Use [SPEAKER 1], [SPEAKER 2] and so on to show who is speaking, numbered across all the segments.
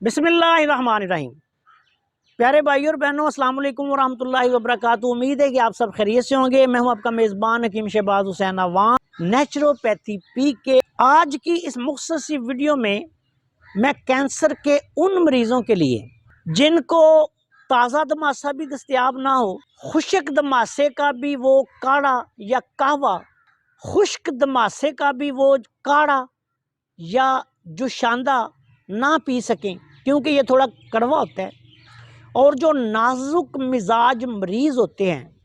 [SPEAKER 1] बिस्मिल्लाहिर्रहमानिर्रहीम। प्यारे भाई और बहनों, अस्सलाम वालेकुम वरहमतुल्लाहि वबरकातुहू। उम्मीद है कि आप सब खैरियत से होंगे। मैं हूं आपका मेज़बान हकीम शहबाज हुसैन अवान, नेचुरोपैथी पी के। आज की इस मुख्तसर सी वीडियो में मैं कैंसर के उन मरीज़ों के लिए जिनको ताज़ा दमासा भी दस्तयाब ना हो, खुश्क दमासे का भी वो काढ़ा या कहवा, खुश्क दमासे का भी वो काढ़ा या जुशांदा ना पी सकें क्योंकि ये थोड़ा कड़वा होता है, और जो नाजुक मिजाज मरीज़ होते हैं,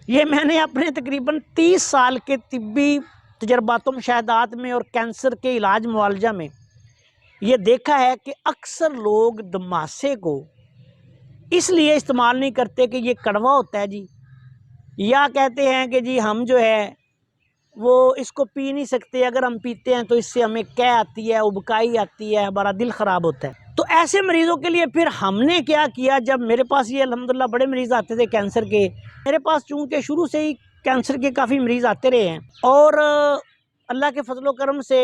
[SPEAKER 1] ये मैंने अपने तकरीबन 30 साल के तिब्बी तजर्बातों मुशाहदात में और कैंसर के इलाज मुआलजा में ये देखा है कि अक्सर लोग दमासे को इसलिए इस्तेमाल नहीं करते कि ये कड़वा होता है जी, या कहते हैं कि जी हम जो है वो इसको पी नहीं सकते, अगर हम पीते हैं तो इससे हमें कै आती है, उबकाई आती है, हमारा दिल ख़राब होता है। तो ऐसे मरीज़ों के लिए फिर हमने क्या किया, जब मेरे पास ये अल्हम्दुलिल्लाह बड़े मरीज़ आते थे कैंसर के, मेरे पास चूँकि शुरू से ही कैंसर के काफ़ी मरीज़ आते रहे हैं और अल्लाह के फजल करम से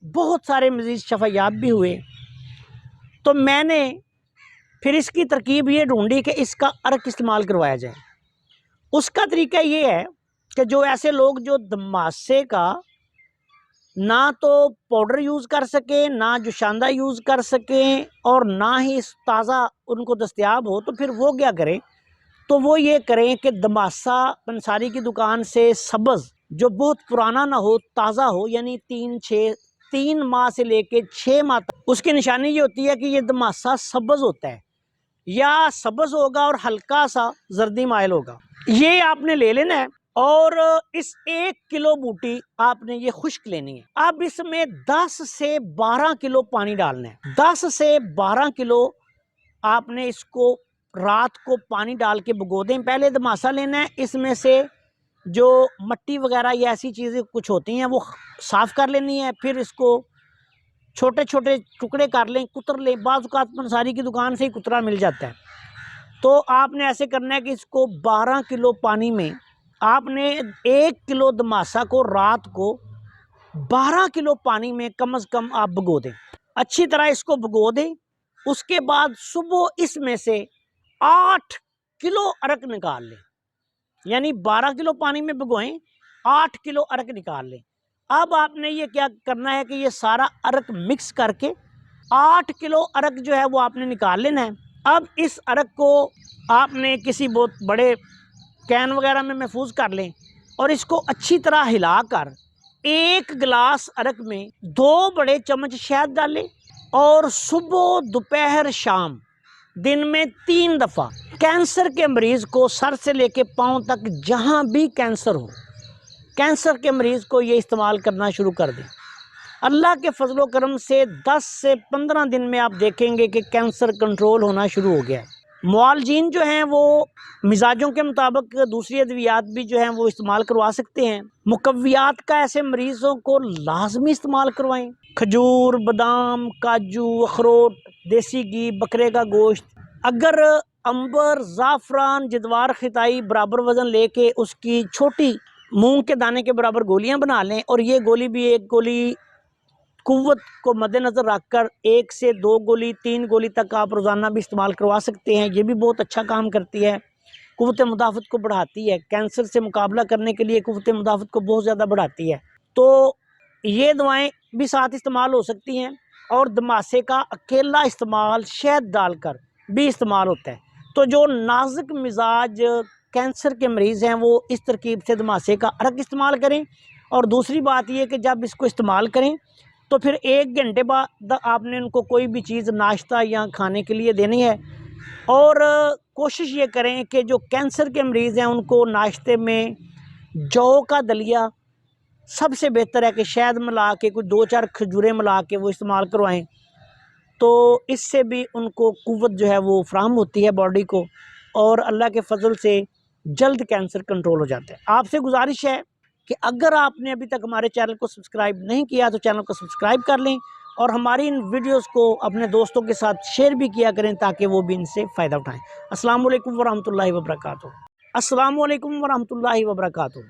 [SPEAKER 1] बहुत सारे मरीज़ शफायाब भी हुए, तो मैंने फिर इसकी तरकीब ये ढूंढी कि इसका अर्क इस्तेमाल करवाया जाए। उसका तरीका ये है कि जो ऐसे लोग जो दमासे का ना तो पाउडर यूज़ कर सकें, ना जुशांदा यूज़ कर सकें, और ना ही ताज़ा उनको दस्तयाब हो, तो फिर वो क्या करें, तो वो ये करें कि दमासा पंसारी की दुकान से सब्ज़, जो बहुत पुराना ना हो, ताज़ा हो, यानी 3 माह से लेके 6 माह तक। उसकी निशानी ये होती है कि ये दमासा सब्ज़ होता है, या सब्ज़ होगा और हल्का सा जर्दी माइल होगा। ये आपने ले लेना है और इस 1 किलो बूटी आपने ये खुश्क लेनी है। अब इसमें 10 से 12 किलो पानी डालना है। 10 से 12 किलो आपने इसको रात को पानी डाल के भिगो दें। पहले दमासा लेना है, इसमें से जो मट्टी वगैरह या ऐसी चीज़ें कुछ होती हैं वो साफ़ कर लेनी है। फिर इसको छोटे छोटे टुकड़े कर लें, कुतर लें। बाज़ औक़ात पंसारी की दुकान से ही कुतरा मिल जाता है। तो आपने ऐसे करना है कि इसको 12 किलो पानी में आपने 1 किलो दमासा को रात को 12 किलो पानी में कम से कम आप भिगो दें, अच्छी तरह इसको भिगो दें। उसके बाद सुबह इसमें से 8 किलो अरक निकाल लें, यानी 12 किलो पानी में भिगोएं, 8 किलो अरक निकाल लें। अब आपने ये क्या करना है कि ये सारा अरक मिक्स करके 8 किलो अरक जो है वो आपने निकाल लेना है। अब इस अरक को आपने किसी बहुत बड़े कैन वगैरह में महफूज कर लें और इसको अच्छी तरह हिलाकर 1 गिलास अरक में 2 बड़े चम्मच शहद डालें, और सुबह दोपहर शाम दिन में 3 दफ़ा कैंसर के मरीज़ को सर से लेके पाँव तक जहाँ भी कैंसर हो, कैंसर के मरीज़ को ये इस्तेमाल करना शुरू कर दें। अल्लाह के फजलो करम से 10 से 15 दिन में आप देखेंगे कि कैंसर कंट्रोल होना शुरू हो गया है। मुआलजीन जो हैं वो मिजाजों के मुताबिक दूसरी अद्वियात भी जो हैं वो इस्तेमाल करवा सकते हैं। मुकव्वियात का ऐसे मरीज़ों को लाजमी इस्तेमाल करवाएं। खजूर, बादाम, काजू, अखरोट, देसी घी, बकरे का गोश्त। अगर अंबर, ज़ाफ़रान, जद्वार, खिताई बराबर वज़न लेके उसकी छोटी मूंग के दाने के बराबर गोलियां बना लें, और ये गोली भी एक गोली कुव्वत को मद्देनज़र रखकर 1 से 2 गोली 3 गोली तक आप रोज़ाना भी इस्तेमाल करवा सकते हैं। ये भी बहुत अच्छा काम करती है, कुव्वत मुदाफ़त को बढ़ाती है, कैंसर से मुकाबला करने के लिए कुव्वत मुदाफ़त को बहुत ज़्यादा बढ़ाती है। तो ये दवाएं भी साथ इस्तेमाल हो सकती हैं, और दमासे का अकेला इस्तेमाल शहद डालकर भी इस्तेमाल होता है। तो जो नाजुक मिजाज कैंसर के मरीज़ हैं वो इस तरकीब से दमासे का अरक इस्तेमाल करें। और दूसरी बात ये कि जब इसको इस्तेमाल करें तो फिर 1 घंटे बाद आपने उनको कोई भी चीज़ नाश्ता या खाने के लिए देनी है, और कोशिश ये करें कि जो कैंसर के मरीज़ हैं उनको नाश्ते में जौ का दलिया सबसे बेहतर है कि शहद मिला के कुछ 2-4 खजूरें मिला के वो इस्तेमाल करवाएं, तो इससे भी उनको कुव्वत जो है वो फ़राहम होती है बॉडी को, और अल्लाह के फजल से जल्द कैंसर कंट्रोल हो जाता है। आपसे गुजारिश है कि अगर आपने अभी तक हमारे चैनल को सब्सक्राइब नहीं किया तो चैनल को सब्सक्राइब कर लें, और हमारी इन वीडियोस को अपने दोस्तों के साथ शेयर भी किया करें ताकि वो भी इनसे फ़ायदा उठाएं। अस्सलाम वालेकुम वरहमतुल्लाहि वबरकातुहू। अस्सलाम वालेकुम वरहमतुल्लाहि वबरकातुहू।